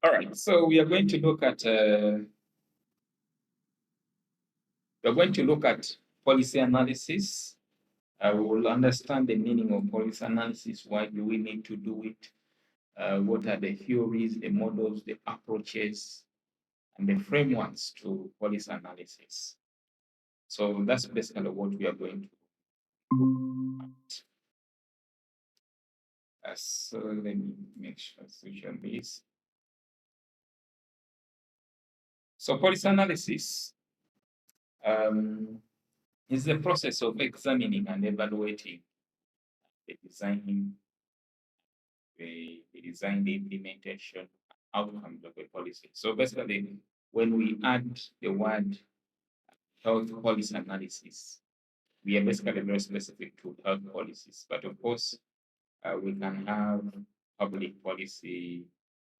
All right, so we are going to look at policy analysis. We will understand the meaning of policy analysis. Why do we need to do it? What are the theories, the models, the approaches, and the frameworks to policy analysis? So that's basically what we are going to look at. So let me make sure I switch on this. So policy analysis is the process of examining and evaluating the design, the implementation, outcomes of a policy. So basically, when we add the word health policy analysis, we are basically very specific to health policies. But of course, we can have public policy,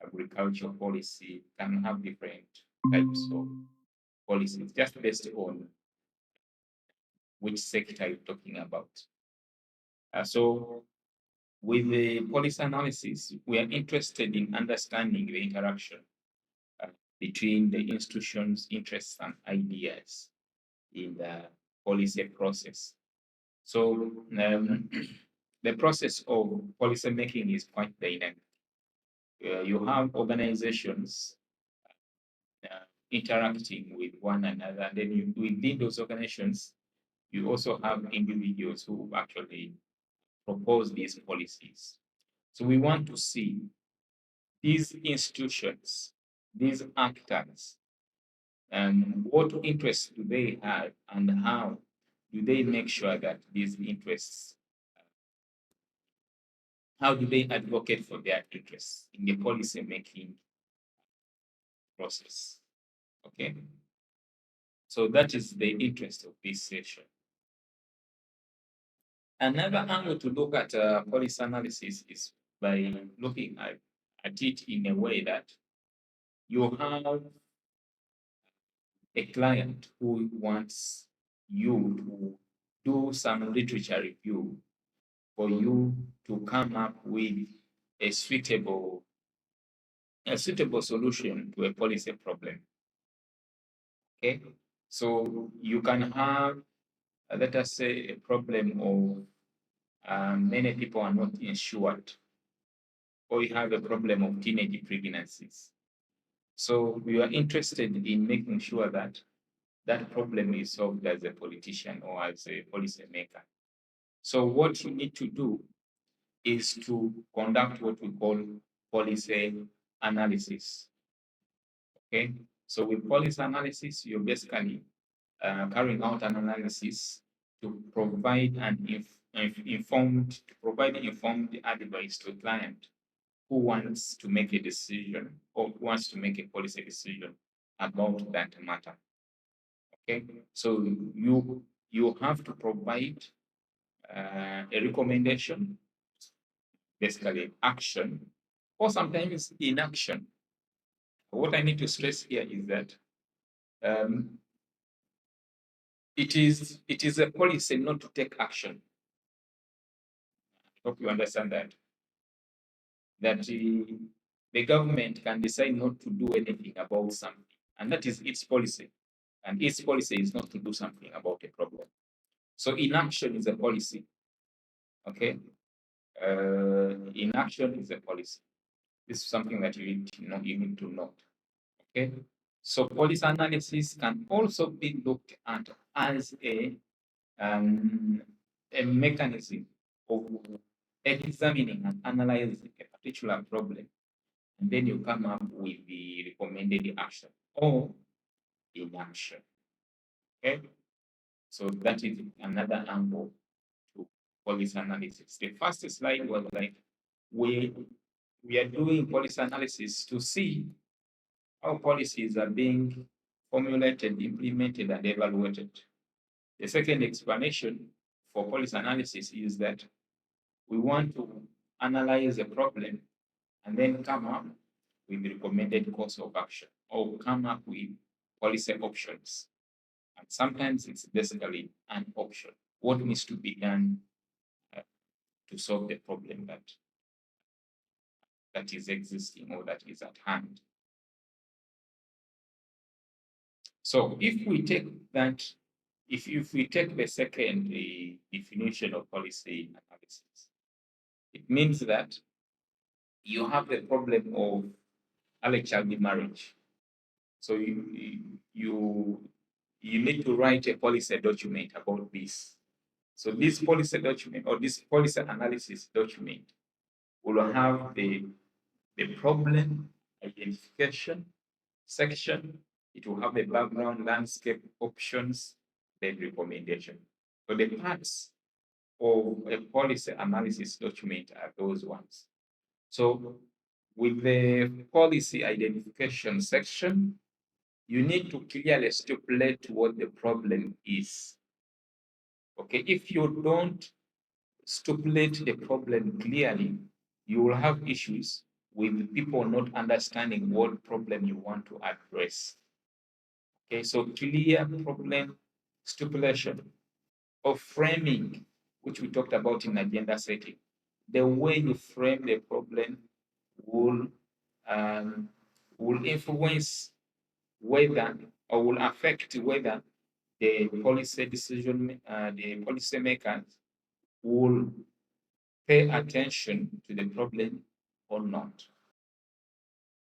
agricultural policy, can have different types of policies, just based on which sector you're talking about. So with the policy analysis, we are interested in understanding the interaction between the institution's interests and ideas in the policy process. So the process of policy making is quite dynamic. You have organizations interacting with one another, and then within those organizations, you also have individuals who actually propose these policies. So we want to see these institutions, these actors, what interests do they have and how do they make sure that these interests, how do they advocate for their interests in the policy making process? Okay. So that is the interest of this session. Another angle to look at policy analysis is by looking at it in a way that you have a client who wants you to do some literature review for you to come up with a suitable solution to a policy problem. Okay, so you can have, let us say, a problem of many people are not insured, or you have a problem of teenage pregnancies. So we are interested in making sure that that problem is solved as a politician or as a policymaker. So what you need to do is to conduct what we call policy analysis. Okay, so with policy analysis, you're basically carrying out an analysis to provide informed advice to a client who wants to make a decision or wants to make a policy decision about that matter. Okay, so you have to provide a recommendation, basically action, or sometimes inaction. What I need to stress here is that it is a policy not to take action. I hope you understand that. That the government can decide not to do anything about something, and that is its policy. And its policy is not to do something about a problem. So inaction is a policy. Okay, inaction is a policy. This is something that you need to know. You need to note. Okay, so policy analysis can also be looked at as a mechanism of examining and analyzing a particular problem, and then you come up with the recommended action or inaction. Okay, so that is another angle to policy analysis. The first slide was like we are doing policy analysis to see how policies are being formulated, implemented, and evaluated. The second explanation for policy analysis is that we want to analyze a problem and then come up with the recommended course of action or come up with policy options. And sometimes it's basically an option. What needs to be done to solve the problem that is existing or that is at hand. So if we take that, if we take the second definition of policy analysis, it means that you have the problem of early child marriage. So you need to write a policy document about this. So this policy document or this policy analysis document will have the problem identification section. It will have the background landscape options, then recommendation. So the parts of a policy analysis document are those ones. So with the policy identification section, you need to clearly stipulate what the problem is. Okay, if you don't stipulate the problem clearly, you will have issues with people not understanding what problem you want to address. Okay, so clear problem stipulation or framing, which we talked about in agenda setting. The way you frame the problem will influence whether or will affect whether the policy decision, the policy makers will pay attention to the problem or not.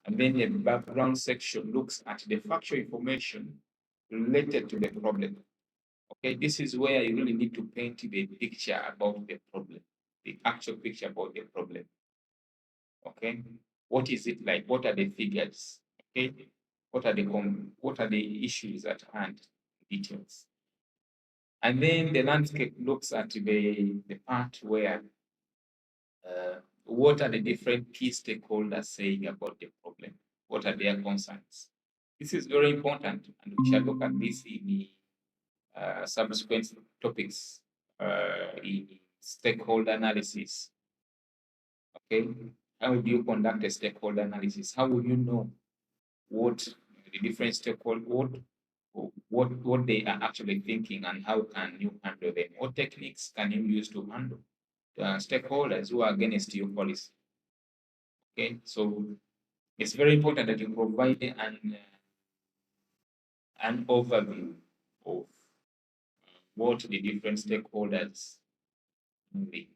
And then the background section looks at the factual information related to the problem. Okay, this is where you really need to paint the picture about the problem, the actual picture about the problem. Okay, what is it like? What are the figures? Okay, what are the issues at hand? Details. And then the landscape looks at the part where what are the different key stakeholders saying about the problem? What are their concerns? This is very important, and we shall look at this in the subsequent topics in stakeholder analysis. Okay, how do you conduct a stakeholder analysis? How will you know what the different stakeholders, what they are actually thinking, and how can you handle them? What techniques can you use to handle stakeholders who are against your policy? Okay, so it's very important that you provide an overview of what the different stakeholders think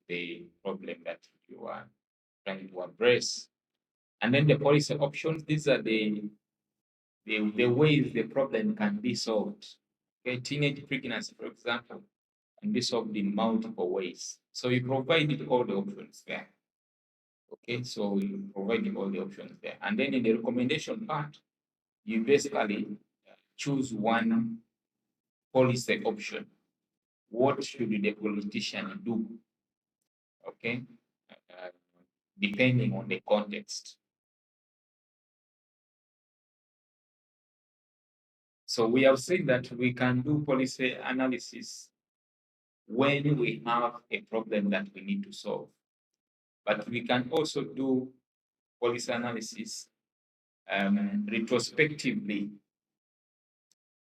the problem that you are trying to address. And then the policy options, these are the ways the problem can be solved. Okay, teenage pregnancy, for example, can be solved in multiple ways. So you provided all the options there. Okay, so you provided all the options there. And then in the recommendation part, you basically choose one policy option. What should the politician do? Okay, depending on the context. So we have seen that we can do policy analysis when we have a problem that we need to solve. But we can also do policy analysis retrospectively.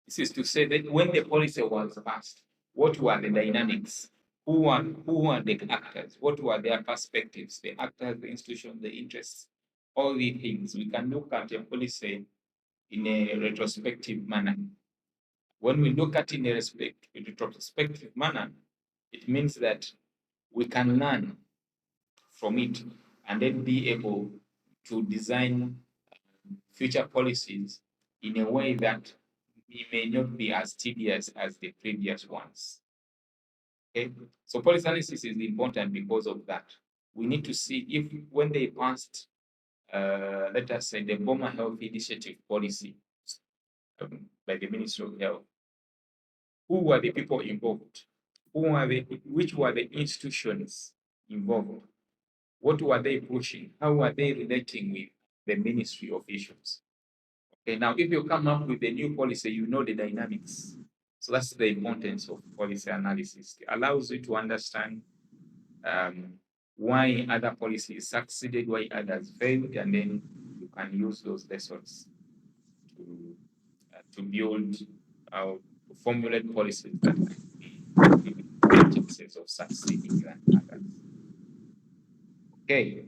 This is to say that when the policy was passed, what were the dynamics? Who were the actors? What were their perspectives? The actors, the institutions, the interests, all these things. We can look at a policy in a retrospective manner. When we look at it in a retrospective manner, it means that we can learn from it and then be able to design future policies in a way that may not be as tedious as the previous ones. Okay, so policy analysis is important because of that. We need to see if when they passed, let us say, the Boma Health Initiative policy by the Ministry of Health, who were the people involved? Which were the institutions involved? What were they pushing? How were they relating with the ministry officials? Okay, now if you come up with a new policy, you know the dynamics. So that's the importance of policy analysis. It allows you to understand why other policies succeeded, why others failed, and then you can use those lessons to build, to formulate policies that can be chances of succeeding than others. Okay.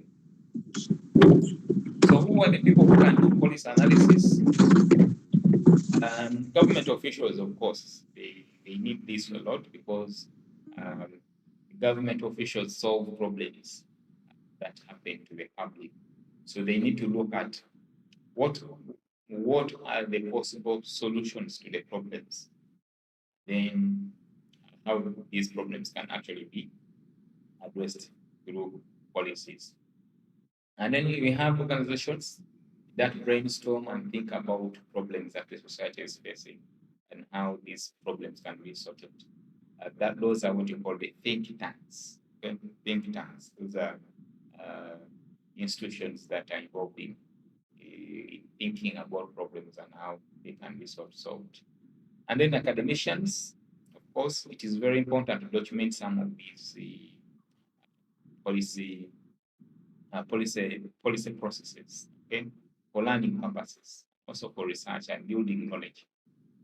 So who are the people who can do policy analysis? Government officials, of course, they need this a lot because um, government officials solve problems that happen to the public. So they need to look at what what are the possible solutions to the problems, then how these problems can actually be addressed through policies. And then we have organizations that brainstorm and think about problems that the society is facing and how these problems can be sorted. Those are what you call the think tanks. Okay? Think tanks. Those are uh, institutions that are involved in thinking about problems and how they can be solved. And then academicians, of course, it is very important to document some of these policy policy processes, okay, for learning purposes, also for research and building knowledge.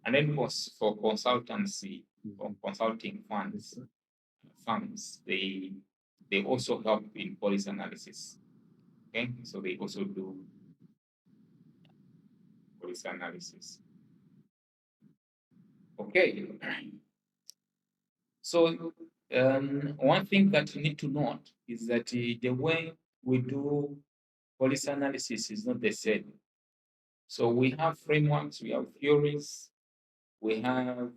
And then for consultancy or consulting firms, they also help in policy analysis. Okay, so they also do policy analysis. Okay, so one thing that you need to note is that the way we do policy analysis is not the same. So we have frameworks, we have theories, we have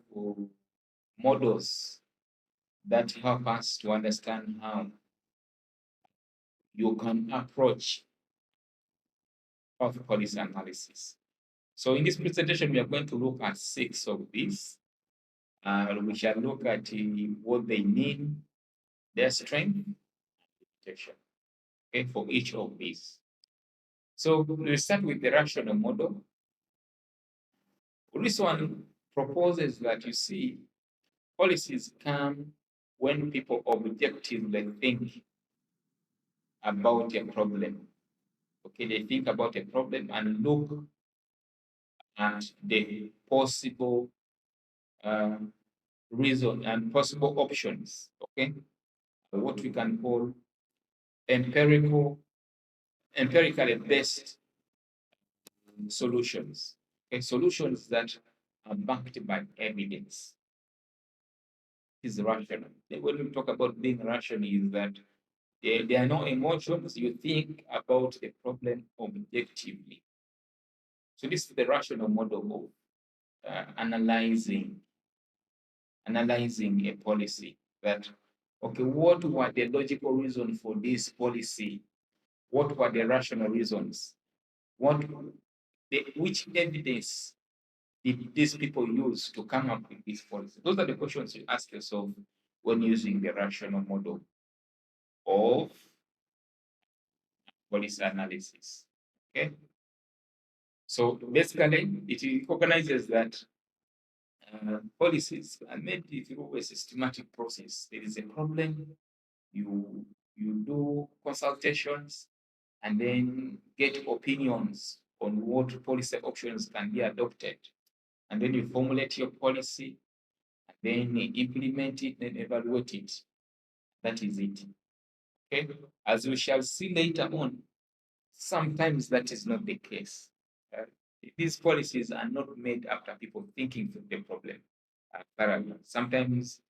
models that help us to understand how you can approach of policy analysis. So in this presentation, we are going to look at 6 of these. We shall look at what they mean, their strength, and limitation, okay, for each of these. So we'll start with the rational model. This one proposes that you see policies come when people objectively think about a problem. Okay, they think about a problem and look at the possible uh, reason and possible options. Okay, what we can call empirically based solutions. Okay, solutions that are backed by evidence. Is rational. When we talk about being rational, is that there are no emotions. You think about a problem objectively. So this is the rational model of analyzing a policy. That okay, what were the logical reasons for this policy? What were the rational reasons? Which evidence did these people use to come up with this policy? Those are the questions you ask yourself when using the rational model of policy analysis. Okay. So basically, it recognizes that policies are made through a systematic process. There is a problem, you do consultations, and then get opinions on what policy options can be adopted. And then you formulate your policy, and then implement it, then evaluate it. That is it. Okay. As we shall see later on, sometimes that is not the case. Uh, these policies are not made after people thinking through the problem thoroughly. Sometimes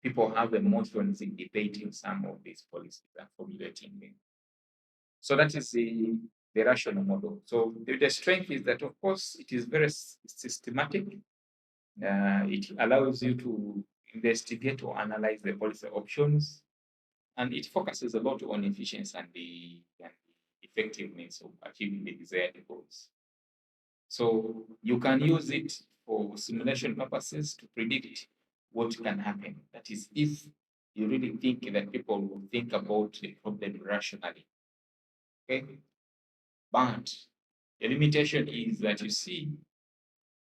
people have emotions in debating some of these policies and formulating them. So that is the rational model. So the strength is that, of course, it is very systematic. It allows you to investigate or analyze the policy options, and it focuses a lot on efficiency and the effectiveness of achieving the desired goals. So you can use it for simulation purposes to predict what can happen. That is, if you really think that people will think about the problem rationally. Okay. But the limitation is that you see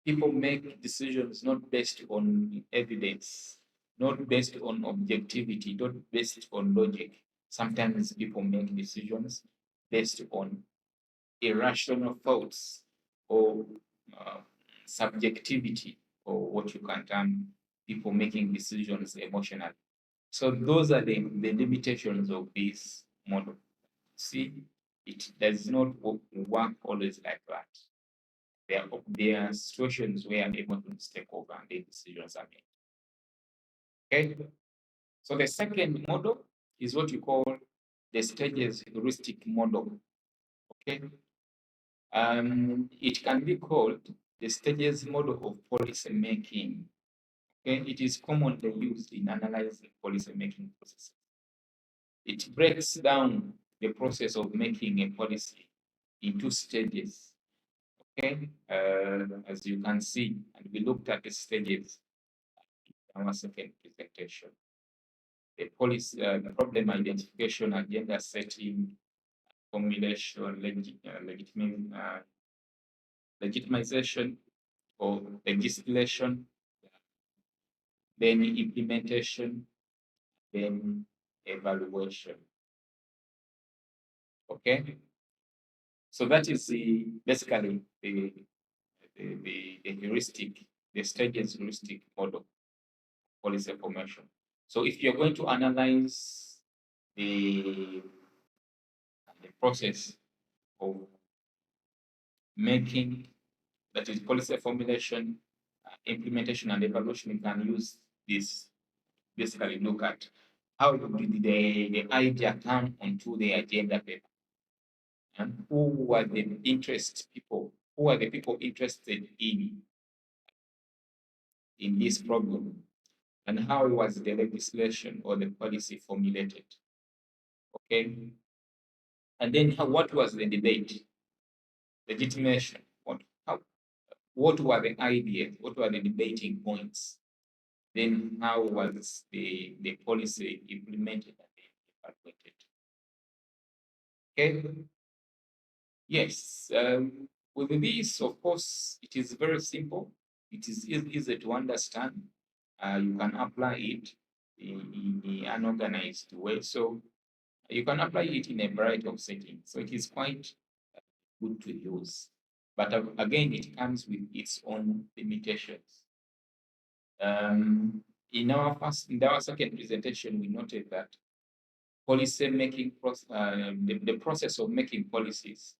people make decisions not based on evidence, not based on objectivity, not based on logic. Sometimes people make decisions based on irrational thoughts or uh, subjectivity, or what you can term people making decisions emotionally. So those are the limitations of this model. See, it does not work always like that. There are situations where emotions take over and the decisions are made. Okay. So the second model is what you call the stages heuristic model. Okay. It can be called the stages model of policy making. Okay. It is commonly used in analyzing policy making processes. It breaks down the process of making a policy into stages. Okay, as you can see, and we looked at the stages in our second presentation. The policy, problem identification, agenda setting, formulation, legitimization or legislation, then implementation, then evaluation. Okay, so that is basically the heuristic, the stages heuristic model policy formation. So if you're going to analyze the, the process of making, that is policy formulation, implementation and evaluation, you can use this, basically look at how did the idea come onto the agenda paper, and who were the interest people, who are the people interested in this problem, and how was the legislation or the policy formulated. Okay, and then what was the debate, legitimation, what were the ideas, what were the debating points, then how was the policy implemented and evaluated. Okay, yes, with this, of course, it is very simple, it is easy to understand, you can apply it in an organized way, so you can apply it in a variety of settings, so it is quite good to use. But again, it comes with its own limitations. In our second presentation, we noted that policy making the process of making policies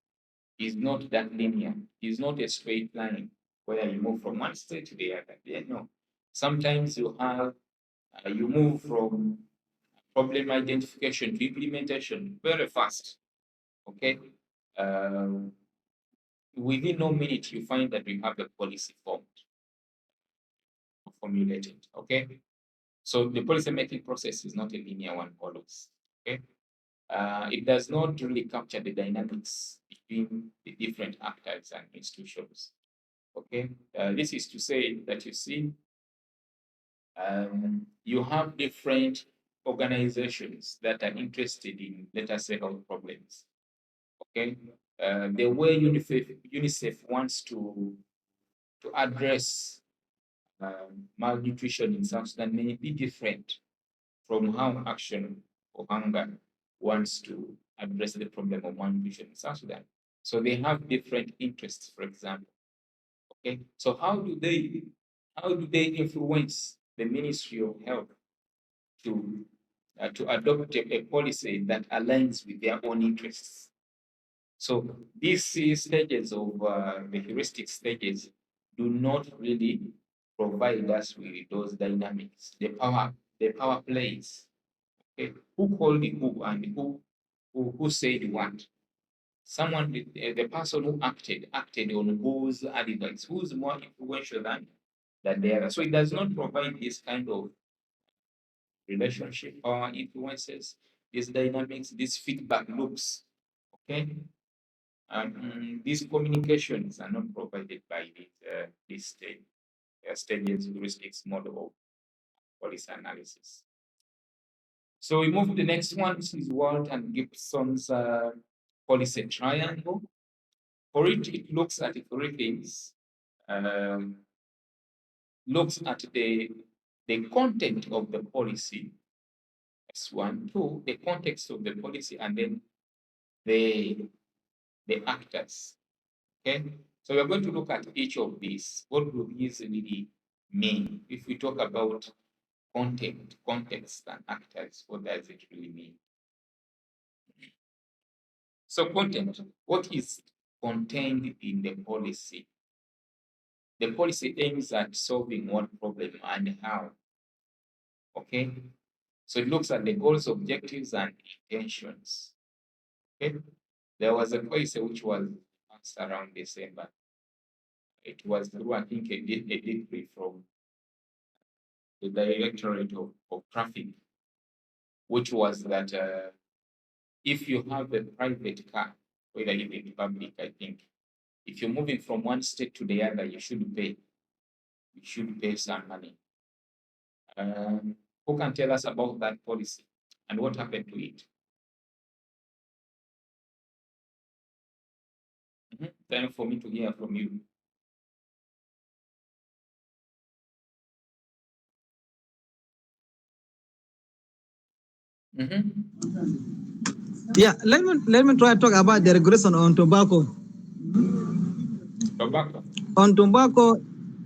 is not that linear. It's not a straight line where you move from one state to the other. Yeah, no. Sometimes you move from problem identification to implementation very fast. Okay. Within no minute, you find that we have the policy formed, formulated. Okay. So the policy making process is not a linear one always. Okay. It does not really capture the dynamics between the different actors and institutions. Okay. This is to say that you see, you have different organizations that are interested in, let us say, health problems. Okay. The way UNICEF wants to address malnutrition in South Sudan may be different from how Action for Hunger wants to address the problem of malnutrition in South Sudan. So they have different interests, for example. Okay, so how do they influence the Ministry of Health to adopt a policy that aligns with their own interests? So these stages of the heuristic stages do not really provide us with those dynamics, the power plays. Okay? Who called the who and who said what? Someone, the person who acted on whose advice, who's more influential than the other. So it does not provide this kind of relationship or influences, these dynamics, these feedback loops. Okay. These communications are not provided by this stages heuristics model of policy analysis. So we move to the next one. This is Walt and Gibson's policy triangle. For it looks at three things. Looks at the content of the policy. That's one. Two, the context of the policy, and then the actors. Okay, so we're going to look at each of these. What do these really mean? If we talk about content, context, and actors, what does it really mean? So content, what is contained in the policy? The policy aims at solving what problem and how. Okay, so it looks at the goals, objectives, and intentions. Okay, there was a policy which was passed around December. It was through, I think, a decree from the Directorate of Traffic, which was that if you have a private car, whether in public, I think, if you're moving from one state to the other, you should pay. You should pay some money. Who can tell us about that policy and what happened to it? Time for me to hear from you. Yeah, let me try to talk about the regulation on tobacco. Tobacco. On tobacco,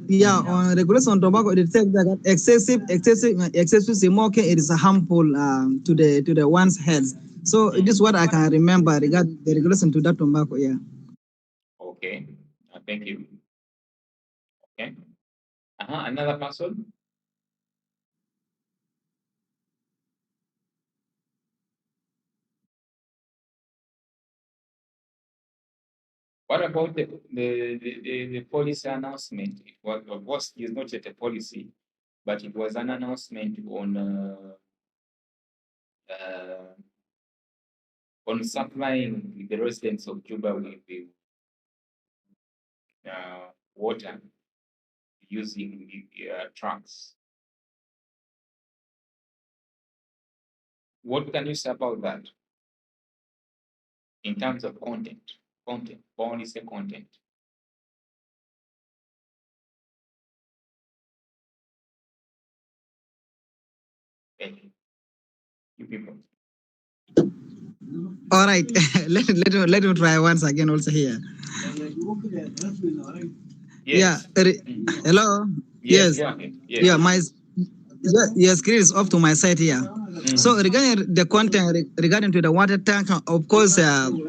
yeah, on regulation on tobacco, it says that excessive smoking it is harmful to the one's health. So this is what I can remember regarding the regulation to that tobacco. Yeah. Okay. Thank you. Okay. Another person. What about the policy announcement? It was, of course, it's not yet a policy, but it was an announcement uh, on supplying the residents of Juba with the water using trucks. What can you say about that in terms of content? Content, policy content. Thank you. You people. All right. let me try once again also here. Yeah. Yes. Hello. Yes, Yes. go ahead. Yeah. Yes. Your screen is off to my side here. So regarding the content regarding to the water tank, of course,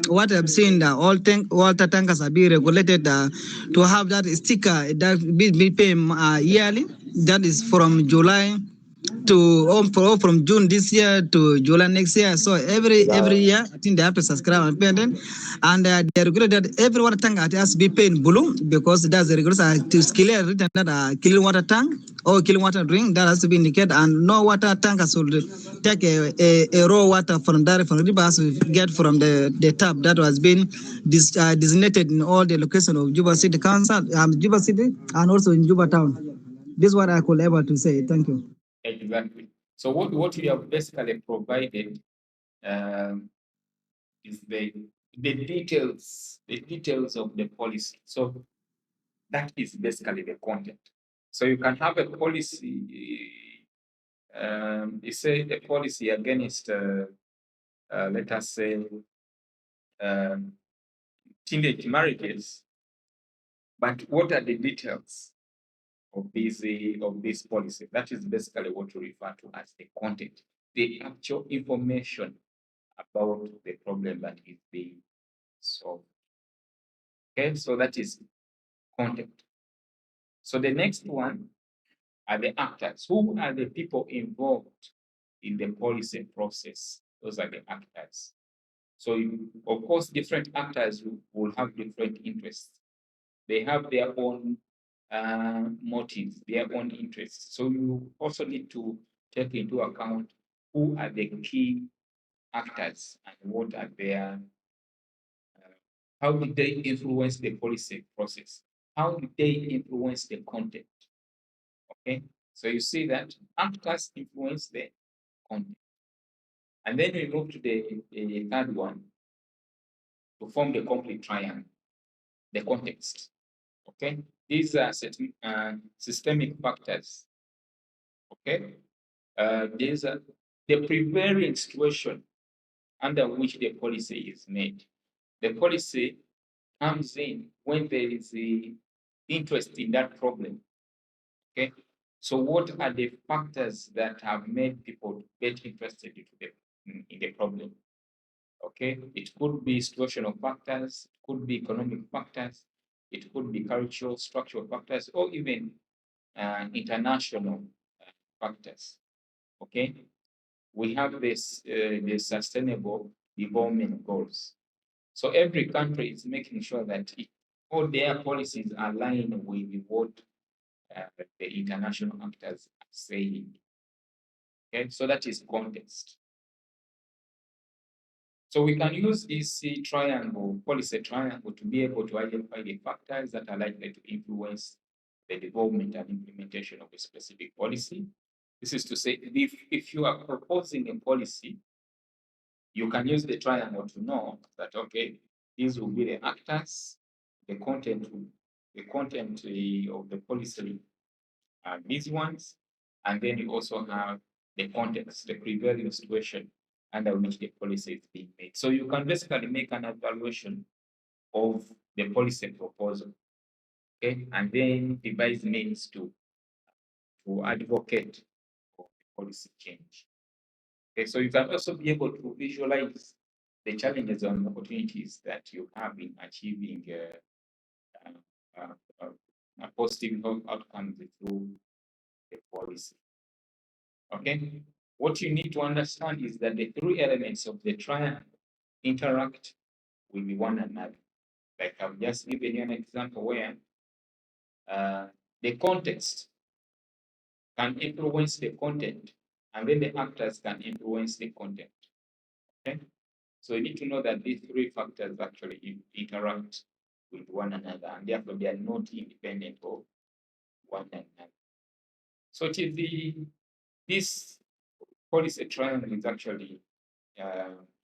what I've seen, water tankers are being regulated to have that sticker that be paid yearly. That is from July to from June this year to July next year. So every year, I think they have to subscribe and pay them. And they regulate that every water tank has to be paid in blue because that's the regulation to clear written that clean water tank or clean water drink that has to be indicated, and no water tanker should take a raw water from the river has to get from the tap that was being designated in all the location of Juba City Council, Juba City, and also in Juba Town. This is what I could able to say. Thank you. Exactly. So what we have basically provided is the details of the policy. So that is basically the content. So you can have a policy, you say a policy against, let us say, teenage marriages, but what are the details of this policy? That is basically what we refer to as the content, the actual information about the problem that is being solved. Okay, so that is content. So the next one are the actors. Who are the people involved in the policy process? Those are the actors. So, of course, different actors will have different interests. They have their own motives, their own interests. So you also need to take into account who are the key actors and what are their, how do they influence the policy process? How do they influence the content? Okay, so you see that actors influence the content. And then we move to the third one to form the complete triangle, the context. Okay, these are certain systemic factors. Okay, these are the prevailing situation under which the policy is made. The policy comes in when there is the interest in that problem. Okay, so what are the factors that have made people get interested in the problem? Okay, it could be situational factors, it could be economic factors, it could be cultural, structural factors, or even international factors. Okay, we have this the Sustainable Development Goals. So every country is making sure that all their policies align with what the international actors are saying. Okay, so that is context. So we can use this triangle, policy triangle, to be able to identify the factors that are likely to influence the development and implementation of a specific policy. This is to say, if you are proposing a policy, you can use the triangle to know that, okay, these will be the actors, the content of the policy are these ones, and then you also have the context, the prevailing situation under which the policy is being made. So you can basically make an evaluation of the policy proposal, okay, and then devise means to advocate for the policy change. Okay, so you can also be able to visualize the challenges and opportunities that you have in achieving positive outcomes through the policy. Okay, what you need to understand is that the three elements of the triangle interact with one another. Like I've just given you an example where the context can influence the content, and then the actors can influence the content. Okay, so you need to know that these three factors actually interact with one another, and therefore they are not independent of one another. So it is this policy triangle is actually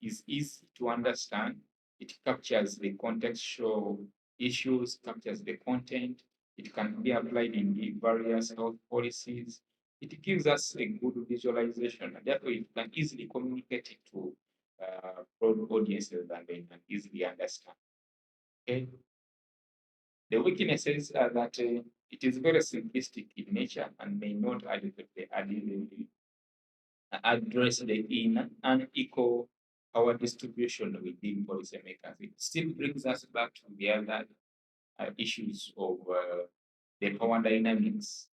is easy to understand. It captures the contextual issues, captures the content. It can be applied in the various health policies. It gives us a good visualization, and therefore you can easily communicate it to broad audiences and they can easily understand. Okay. The weaknesses are that it is very simplistic in nature and may not adequately address the unequal power distribution within policymakers. It still brings us back to the other issues of the power dynamics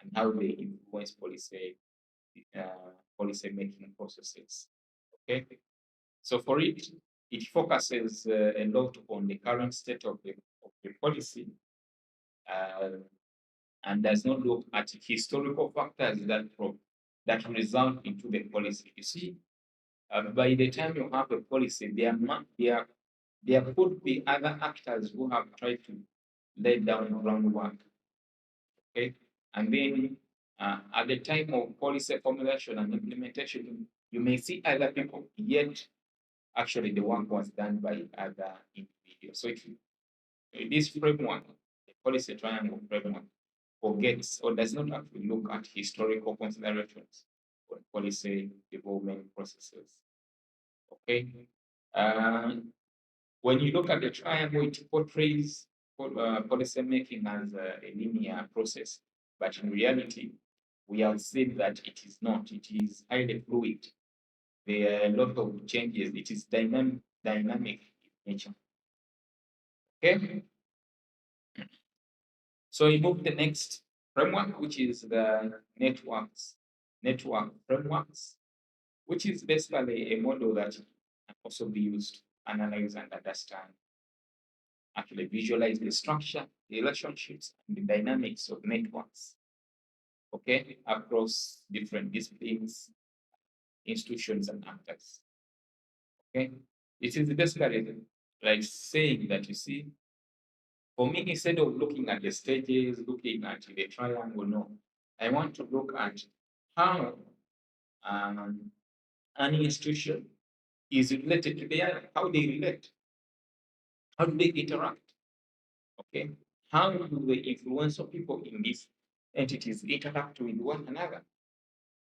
and how they influence policy making processes. Okay, so for it, it focuses a lot on the current state of the policy and does not look at historical factors that result into the policy. You see, by the time you have a policy, there could be other actors who have tried to lay down groundwork. Okay, and then at the time of policy formulation and implementation, you may see other people, yet actually the work was done by other individuals. So this framework, the policy triangle framework, forgets or does not actually look at historical considerations on policy development processes. Okay. When you look at the triangle, it portrays policy making as a linear process, but in reality, we have seen that it is not. It is highly fluid. There are a lot of changes. It is dynamic in nature. Okay. So you move the next framework, which is the network frameworks, which is basically a model that can also be used to analyze and understand, actually visualize the structure, the relationships, and the dynamics of networks, okay, across different disciplines, institutions, and actors. Okay, it is basically like saying that, you see, for me, instead of looking at the stages, looking at the triangle, no, I want to look at how um, an institution is related to the other, how they relate, how do they interact, okay? How do the influential people in these entities interact with one another?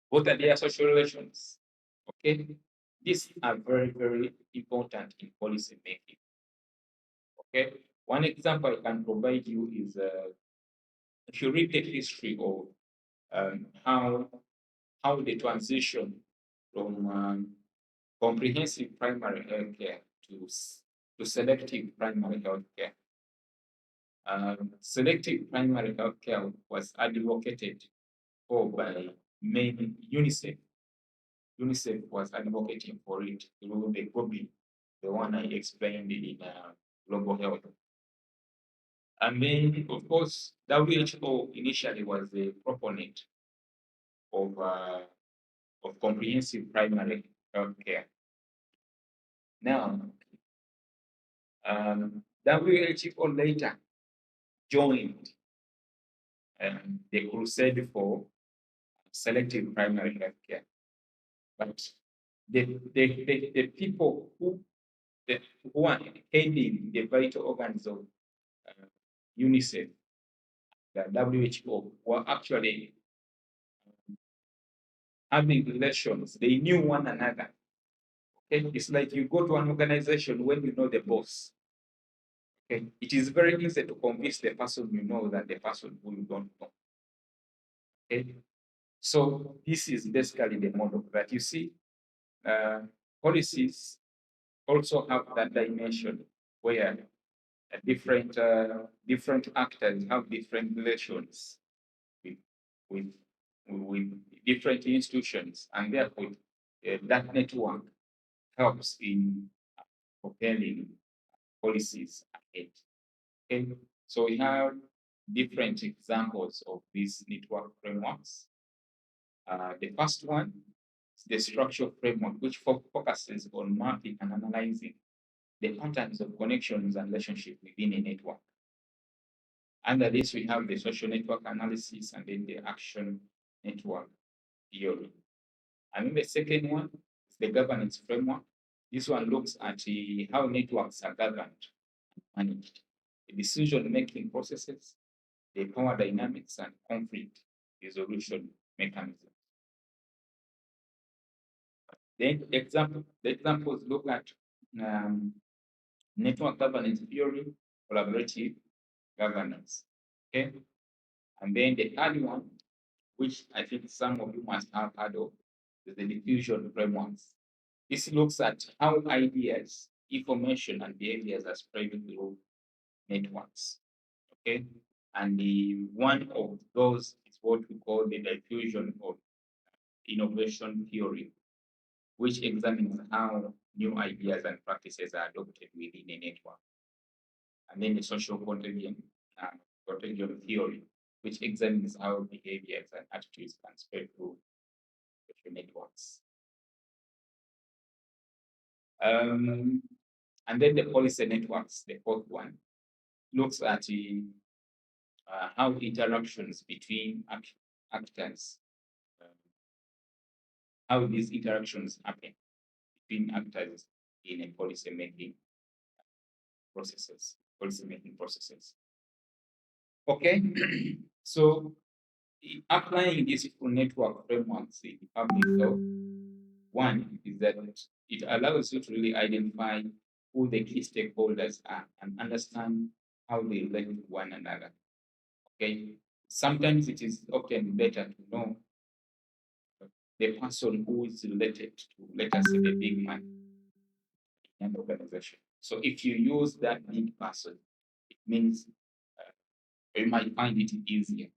What are their social relations? Okay, these are very, very important in policy making. Okay, one example I can provide you is if you read the history of how the transition from comprehensive primary health care to selective primary health care Selective primary healthcare was advocated for by many. UNICEF was advocating for it through the copy, the one I explained in global health. And then, of course, WHO initially was the proponent of comprehensive primary health care. Now, WHO later joined the crusade for selective primary health care. But the people who are heading the vital organs of UNICEF, the WHO, were actually having relations. They knew one another. Okay? It's like you go to an organization when you know the boss. Okay? It is very easy to convince the person you know than the person who you don't know. Okay? So this is basically the model that you see. Policies also have that dimension where different actors have different relations with with, with different institutions, and therefore that network helps in propelling policies ahead. Okay, so we have different examples of these network frameworks. The first one is the structural framework, which focuses on mapping and analyzing the patterns of connections and relationships within a network. Under this, we have the social network analysis and then the action network theory. And then the second one is the governance framework. This one looks at how networks are governed and managed, the decision-making processes, the power dynamics, and conflict resolution mechanisms. Then the examples look at network governance theory, collaborative governance. Okay. And then the third one, which I think some of you must have heard of, is the diffusion frameworks. This looks at how ideas, information, and behaviors are spread through networks. Okay. And the one of those is what we call the diffusion of innovation theory, which examines how new ideas and practices are adopted within a network. And then the social contagion theory, which examines how behaviors and attitudes can spread through social networks. And then the policy networks, the fourth one, looks at how interactions between actors, how these interactions happen between actors in a policy-making processes. Okay, so applying these network frameworks in public health, one is that it allows you to really identify who the key stakeholders are and understand how they relate to one another. Okay, sometimes it is often better to know the person who is related to, let us say, the big man in an organization. So if you use that big person, it means you might find it easier to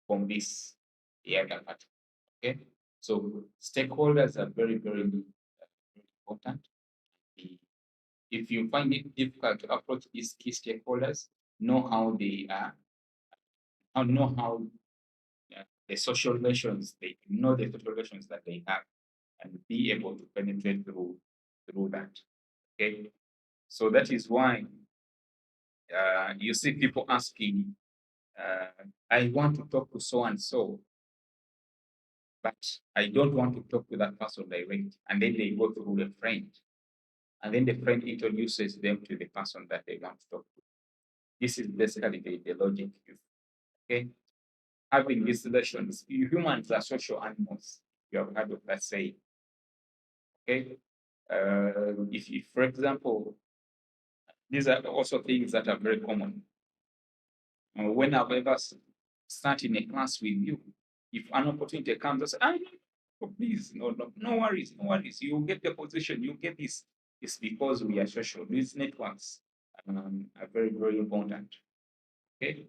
convince the other party. Okay, so stakeholders are very, very important. If you find it difficult to approach these key stakeholders, know how they are, know how the social relations, they know the social relations that they have, and be able to penetrate through that. Okay, so that is why you see people asking, I want to talk to so and so, but I don't want to talk to that person directly. And then they go through a friend, and then the friend introduces them to the person that they want to talk to. This is basically the logic. Okay, having these relations, humans are social animals. You have heard of that saying. Okay, if for example, these are also things that are very common. When I've ever sat in a class with you, if an opportunity comes, I say, oh, please, no worries, no worries. You get the position, you get this. It's because we are social. These networks are very, very important. Okay,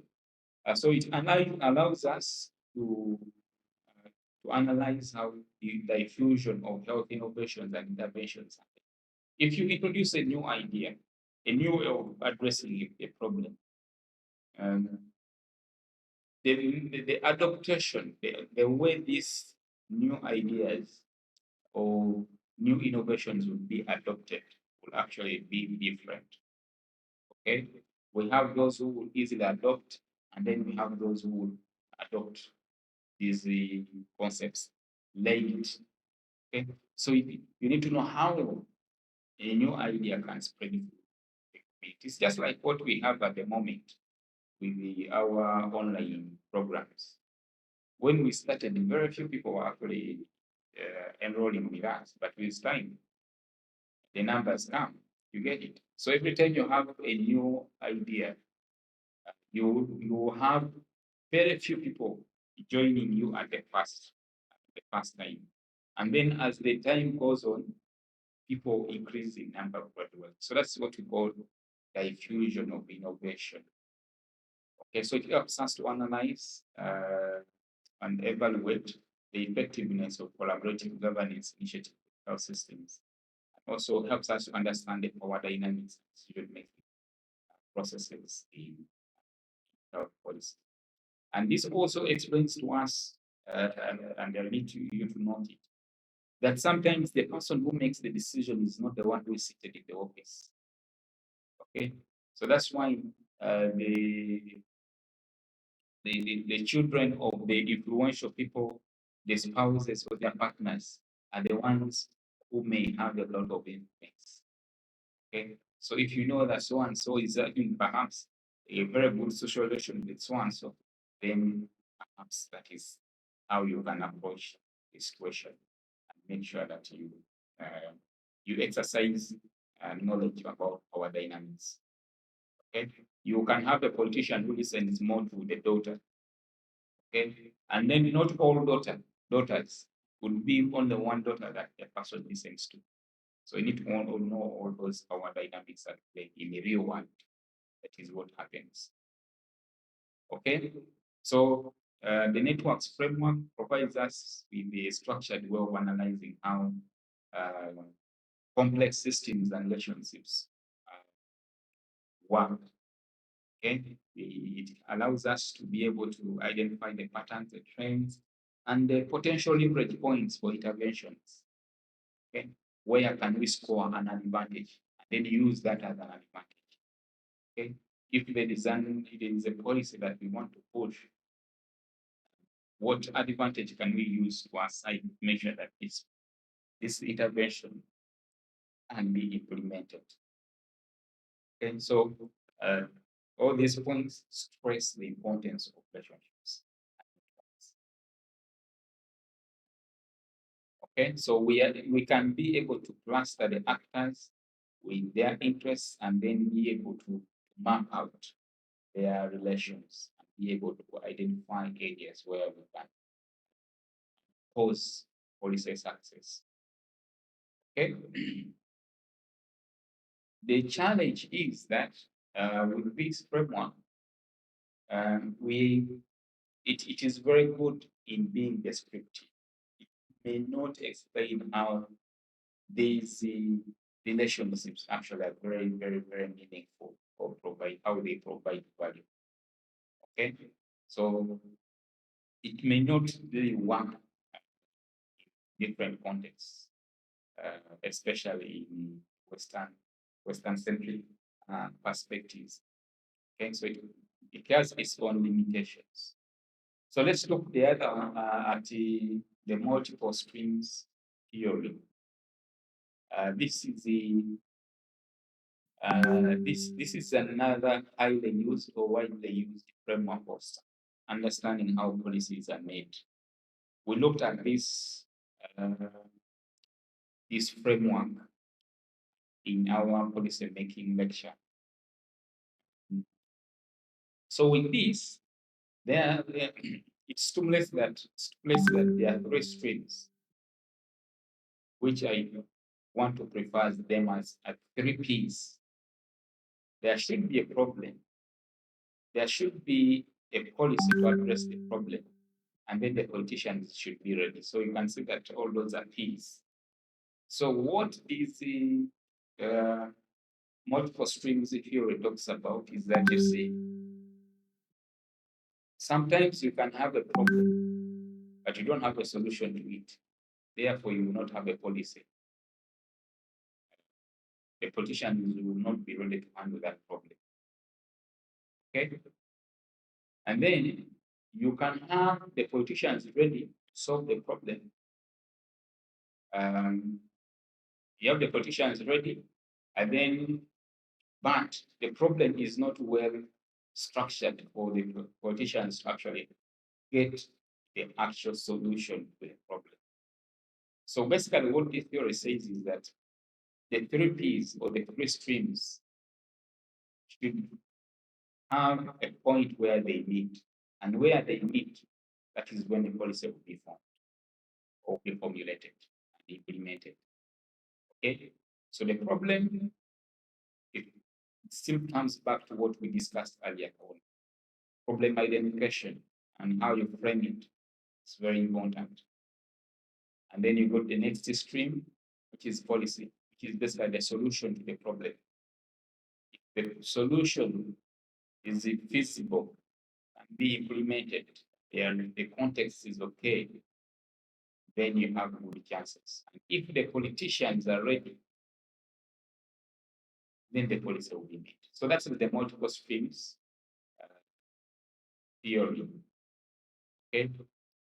so it allows us to analyze how the diffusion of health innovations and interventions happen. If you introduce a new idea, a new way of addressing a problem, um, the adaptation, the way these new ideas or new innovations will be adopted will actually be different. Okay, we have those who will easily adopt, and then we have those who will adopt these concepts late. Okay, so you need to know how a new idea can spread through the community. It's just like what we have at the moment with our online programs. When we started, very few people were actually enrolling with us, but with time, the numbers come. You get it. So every time you have a new idea, you have very few people joining you at the first time, and then as the time goes on, people increase in number gradually. So that's what we call diffusion of innovation. Okay, so it helps us to analyze and evaluate the effectiveness of collaborative governance initiatives in health systems. Also helps us to understand the power dynamics and decision-making processes in health policy. And this also explains to us, and I need you to note it, that sometimes the person who makes the decision is not the one who is seated in the office. Okay, so that's why the children of the influential people, the spouses or their partners, are the ones who may have a lot of influence. Okay, so if you know that so and so is having perhaps a very good social relation with so and so, then perhaps that is how you can approach the situation and make sure that you exercise knowledge about our dynamics. Okay, you can have a politician who listens more to the daughter. Okay, and then not all daughters could be only one daughter that a person listens to. So you need to know all those power dynamics at play in the real world. That is what happens. Okay, so the networks framework provides us with a structured way of analyzing how complex systems and relationships work. Okay, it allows us to be able to identify the patterns, the trends, and the potential leverage points for interventions. Okay, where can we score an advantage and then use that as an advantage? Okay, if there is a policy that we want to push, what advantage can we use to aside make sure that this intervention can be implemented? And so all these points stress the importance of relationships. Okay, so we can be able to cluster the actors with their interests and then be able to map out their relations and be able to identify areas where we can pose policy success. Okay. The challenge is that with this framework, it is very good in being descriptive. It may not explain how these relationships actually are very, very, very meaningful or provide how they provide value. Okay, so it may not really work in different contexts, especially in Western centric perspectives. Okay, so it has its own limitations. So let's look the other at the multiple streams theory. This is another highly used or widely used framework of understanding how policies are made. We looked at this framework in our policy making lecture. So with this, it stimulates that there are three streams, which I want to prefer them as three P's. there should be a problem. There should be a policy to address the problem, and then the politicians should be ready. So you can see that all those are P's. So what is the multiple streams theory talks about is that, you see, sometimes you can have a problem, but you don't have a solution to it. Therefore, you will not have a policy. The politicians will not be ready to handle that problem. Okay? And then you can have the politicians ready to solve the problem. You have the politicians ready, and then, but the problem is not well structured for the politicians to actually get the actual solution to the problem. So basically, what this theory says is that the three P's or the three streams should have a point where they meet, and where they meet, that is when the policy will be formed or be formulated and implemented. Okay, so the problem, it still comes back to what we discussed earlier on. Problem identification and how you frame it is very important. And then you got the next stream, which is policy, which is basically the solution to the problem. If the solution is feasible and be implemented, and the context is okay, then you have good chances. And if the politicians are ready, then the policy will be made. So that's the multiple streams theory. Okay,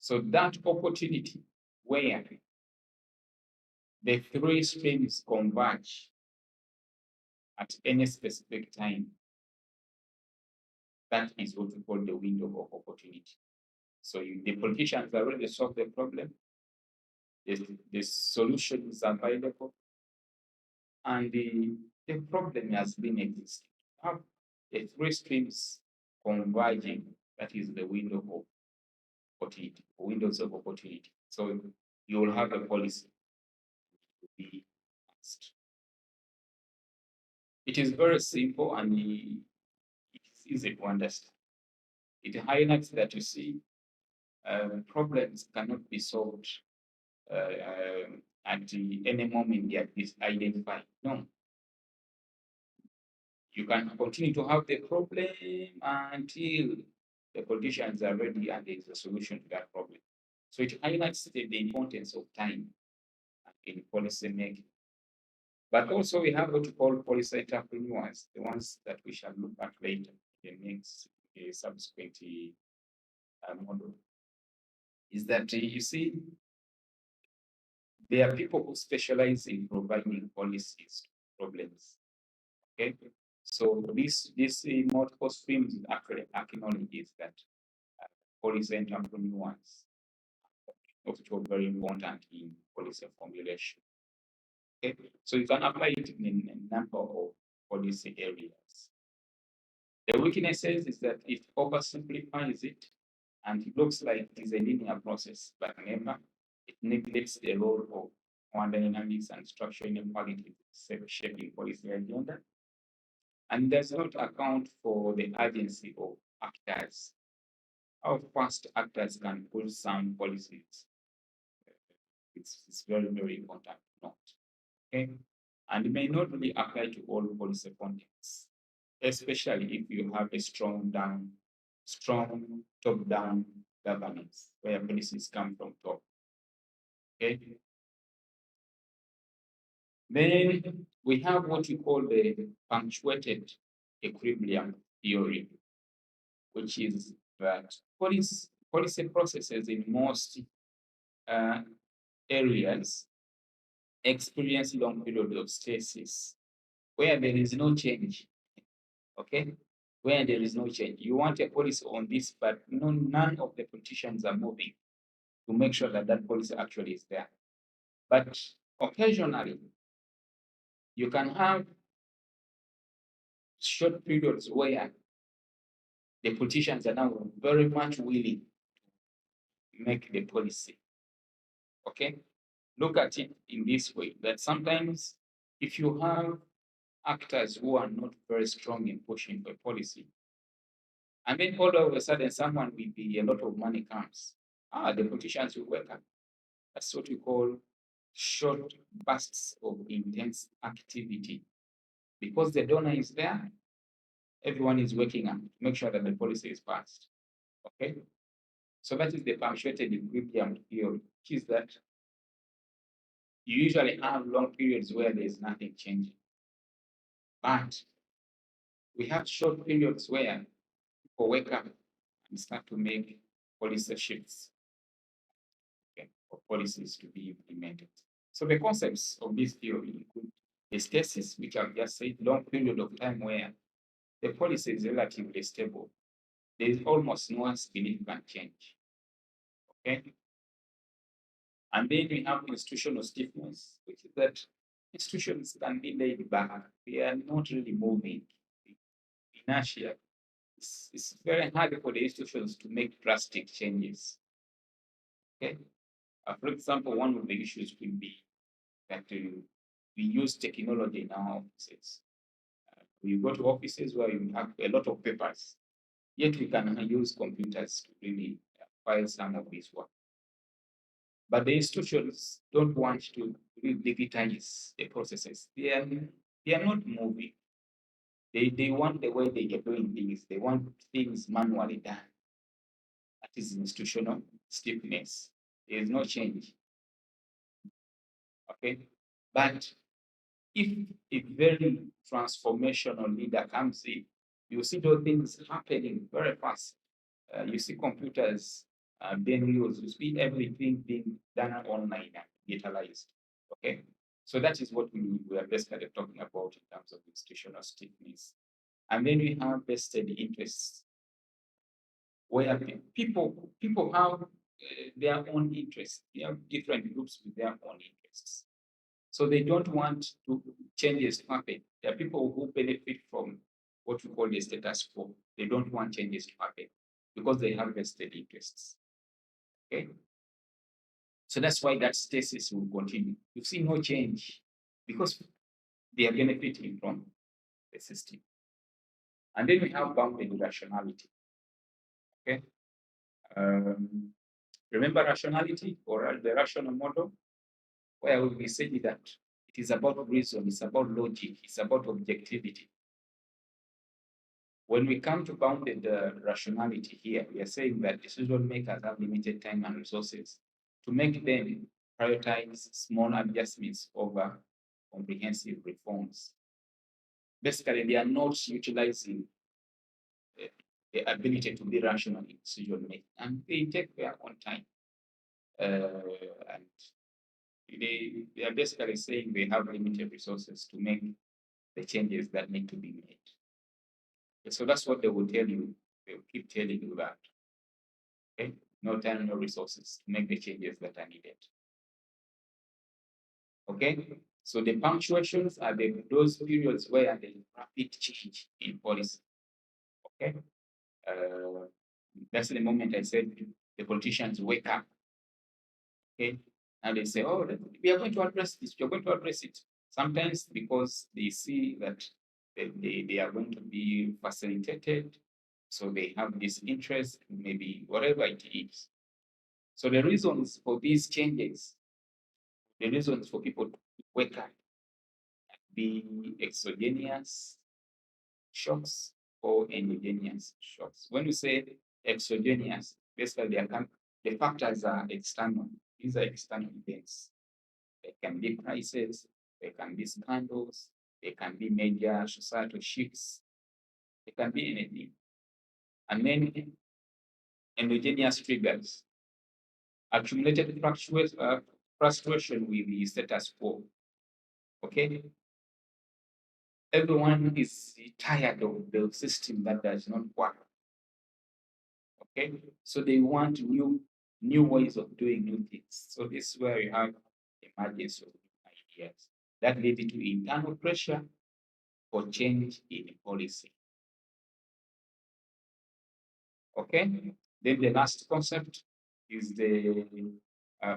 so that opportunity where the three streams converge at any specific time, that is what we call the window of opportunity. So the politicians are ready to solve the problem, the solution is available, and the problem has been existing. Have the three streams converging, that is the window of opportunity, windows of opportunity. So you will have a policy to be asked. It is very simple and it is easy to understand. It highlights that, you see, problems cannot be solved at any moment they are identified. No. You can continue to have the problem until the politicians are ready and there is a solution to that problem. So it highlights the importance of time in policy making. But also we have what we call policy entrepreneurs, the ones that we shall look at later in the next subsequent model. Is that, you see, there are people who specialize in providing policies to problems. Okay, so this multiple streams actually acknowledges that policy entrepreneurs also very important in policy formulation. Okay, so you can apply it in a number of policy areas. The weaknesses is that it oversimplifies it and it looks like it is a linear process, but remember, it neglects the role of power dynamics and structural inequality shaping policy agenda, and does not account for the urgency of actors. How fast actors can push some policies. It's very, very important to note. Okay? And it may not really apply to all policy contexts, especially if you have a strong top-down governance where policies come from top. Okay. Then we have what we call the punctuated equilibrium theory, which is that policy processes in most areas experience long periods of stasis where there is no change. Okay, where there is no change. You want a policy on this, but none of the politicians are moving to make sure that that policy actually is there. But occasionally, you can have short periods where the politicians are now very much willing to make the policy. Okay, look at it in this way, that sometimes if you have actors who are not very strong in pushing for policy. And then all of a sudden, someone with a lot of money comes. The politicians will wake up. That's what we call short bursts of intense activity. Because the donor is there, everyone is waking up to make sure that the policy is passed. Okay? So that is the punctuated equilibrium theory, which is that you usually have long periods where there is nothing changing. But we have short periods where people wake up and start to make policy shifts, okay, for policies to be implemented. So the concepts of this theory include the stasis, which I've just said, long period of time where the policy is relatively stable. There is almost no significant change. Okay. And then we have institutional stiffness, which is that institutions can be laid back. They are not really moving. Inertia. It's very hard for the institutions to make drastic changes. Okay. For example, one of the issues could be that we use technology in our offices. We go to offices where you have a lot of papers, yet we can use computers to really file some of this work. But the institutions don't want to digitize the processes. They are not moving. They want the way they are doing things. They want things manually done. That is institutional stiffness. There is no change. Okay. But if a very transformational leader comes in, you see those things happening very fast. You see computers being used, you see everything being done online and digitalized. Okay, so that is what we are basically talking about in terms of institutional stiffness. And then we have vested interests, where people have their own interests. They have different groups with their own interests. So they don't want to changes to happen. There are people who benefit from what we call the status quo. They don't want changes to happen because they have vested interests. Okay. So that's why that stasis will continue. You see no change because they are benefiting from the system. And then we have bounded rationality. Okay. Remember rationality or the rational model, where I will be saying that it is about reason, it's about logic, it's about objectivity. When we come to bounded rationality here, we are saying that decision makers have limited time and resources to make them prioritize small adjustments over comprehensive reforms. Basically, they are not utilizing the ability to be rational in decision making, and they take their own time. And they are basically saying they have limited resources to make the changes that need to be made. So that's what they will tell you. They will keep telling you that. Okay? No time, no resources to make the changes that are needed. Okay? So the punctuations are those periods where there is rapid change in policy. Okay? That's the moment I said the politicians wake up. Okay? And they say, oh, we are going to address this, we are going to address it. Sometimes because they see that they are going to be facilitated, so they have this interest, maybe whatever it is. So the reasons for these changes, the reasons for people to wake up, be exogenous shocks or endogenous shocks. When we say exogenous, basically the factors are external. These are external events. They can be crises, they can be scandals, they can be major societal shifts, they can be anything. And then endogenous triggers, accumulated frustration with the status quo. Okay? Everyone is tired of the system that does not work. Okay? So they want new ways of doing new things. So this is where you have emergence of new ideas that lead to internal pressure for change in policy. Okay? Then the last concept is the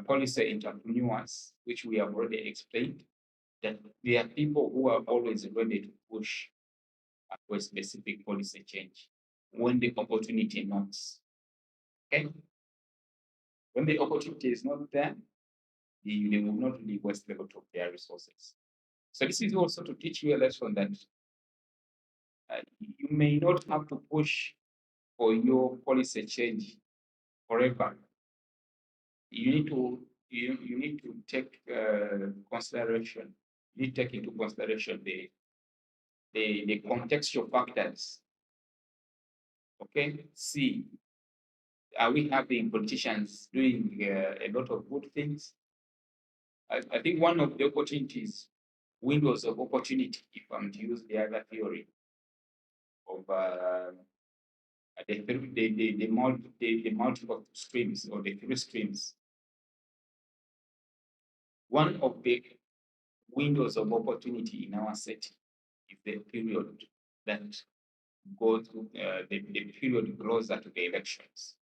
policy entrepreneurs, which we have already explained. that there are people who are always ready to push for a specific policy change when the opportunity knocks. Okay? When the opportunity is not there, they will not really waste a lot of their resources. So this is also to teach you a lesson that you may not have to push for your policy change forever. You need to you need to take consideration. You need to take into consideration the contextual factors. Okay, see, are we having politicians doing a lot of good things? I think one of the opportunities, windows of opportunity, if I'm to use the other theory of the multiple streams or the three streams, one of the windows of opportunity in our setting is the period that goes to the period closer to the elections.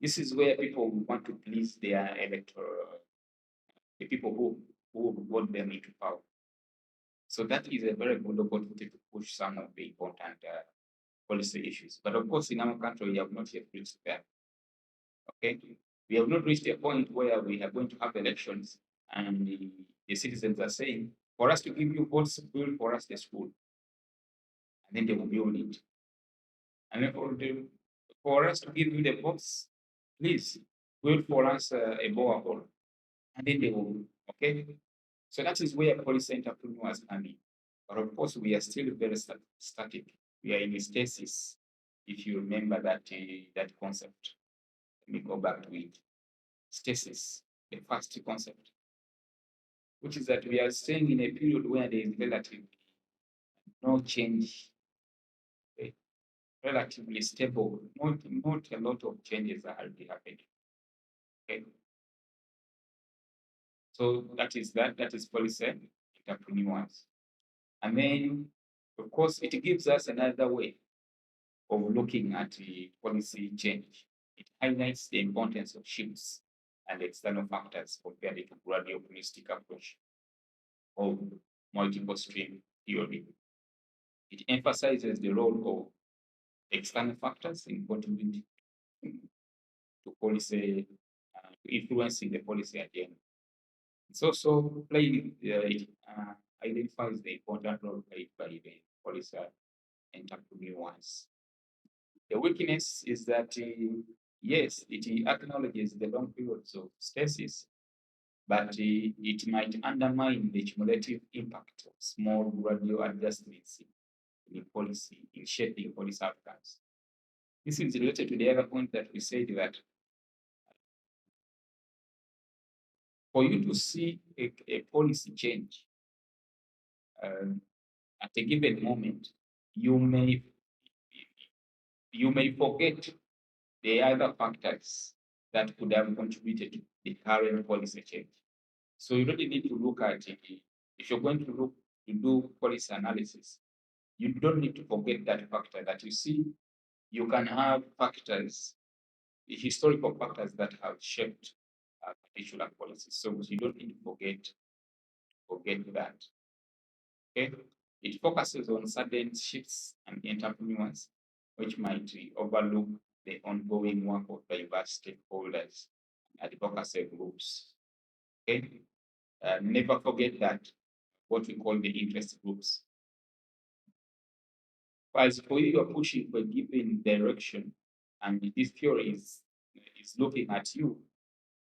This is where people want to please their electoral, the people who vote them into power. So that is a very good opportunity to push some of the important policy issues. But of course, in our country, we have not yet reached there. Okay, we have not reached a point where we are going to have elections and the citizens are saying, for us to give you votes, build for us the school, and then they will build it. And then for us to give you the votes, please build for us a borehole, and then they will. Okay, so that is where policy entrepreneurs come in. But of course, we are still very static. We are in a stasis. If you remember that concept, let me go back to it. Stasis, the first concept, which is that we are staying in a period where there is relatively no change, relatively stable, not a lot of changes are already happening. Okay. So that is policy entrepreneurs. And then, of course, it gives us another way of looking at the policy change. It highlights the importance of shifts and external factors compared to broadly optimistic approach of multiple stream theory. It emphasizes the role of external factors in contributing to policy, influencing the policy agenda. It's also it identifies the important role played by the policy entrepreneurs. The weakness is that, yes, it acknowledges the long periods of stasis, but it might undermine the cumulative impact of small gradual adjustments in policy, in shaping policy outcomes. This is related to the other point that we said that for you to see a policy change at a given moment, you may forget the other factors that could have contributed to the current policy change. So you really need to look at it. If you're going to look to do policy analysis, you don't need to forget that factor that you see. You can have factors, historical factors that have shaped particular policies. So you don't need to forget that. Okay, it focuses on certain shifts and entrepreneurs, which might overlook the ongoing work of diverse stakeholders and advocacy groups. Okay, never forget that what we call the interest groups. As for you, you're pushing for a given direction, and this theory is looking at you,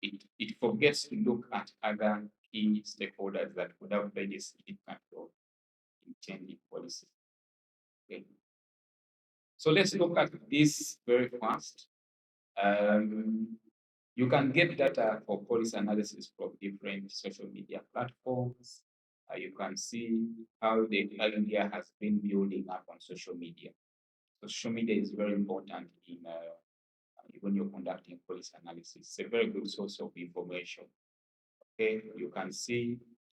it forgets to look at other key stakeholders that would have played a significant role in changing policy. Okay. So let's look at this very fast. You can get data for policy analysis from different social media platforms. You can see how the idea has been building up on social media. Social media is very important in when you're conducting policy analysis. It's a very good source of information. Okay, you can see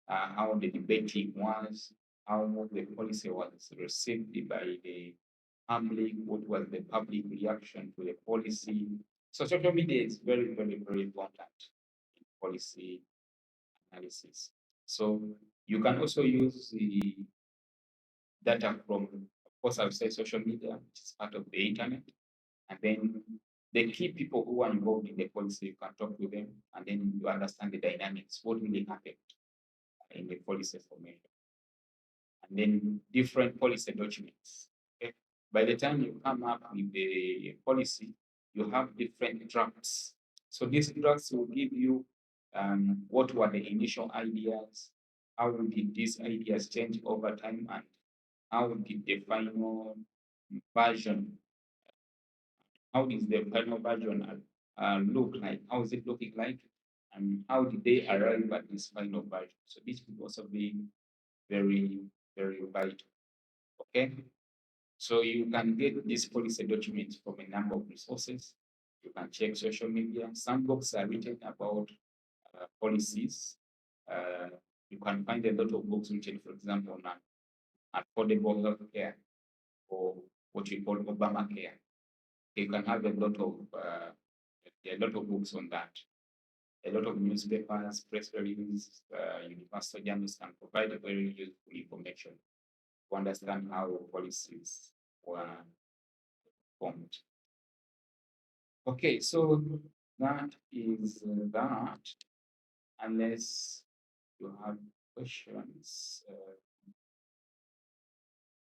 how the debating was, how the policy was received by the public, what was the public reaction to the policy. So social media is very, very, very important in policy analysis. So you can also use the data from, of course, I would say social media, which is part of the internet. And then the key people who are involved in the policy, you can talk to them, and then you understand the dynamics, what really happened in the policy formation. And then different policy documents. Okay? By the time you come up with the policy, you have different drafts. So these drafts will give you what were the initial ideas, how did these ideas change over time, and how did the final version, how is the final version look like? How is it looking like? And how did they arrive at this final version? So this could also be very, very vital. Okay. So you can get these policy documents from a number of resources. You can check social media. Some books are written about policies. Uh, you can find a lot of books written, for example, on affordable health care or what we call Obamacare. You can have a lot of books on that. A lot of newspapers, press releases, university journals can provide a very useful information to understand how policies were formed. Okay, so that is that. Unless you have questions.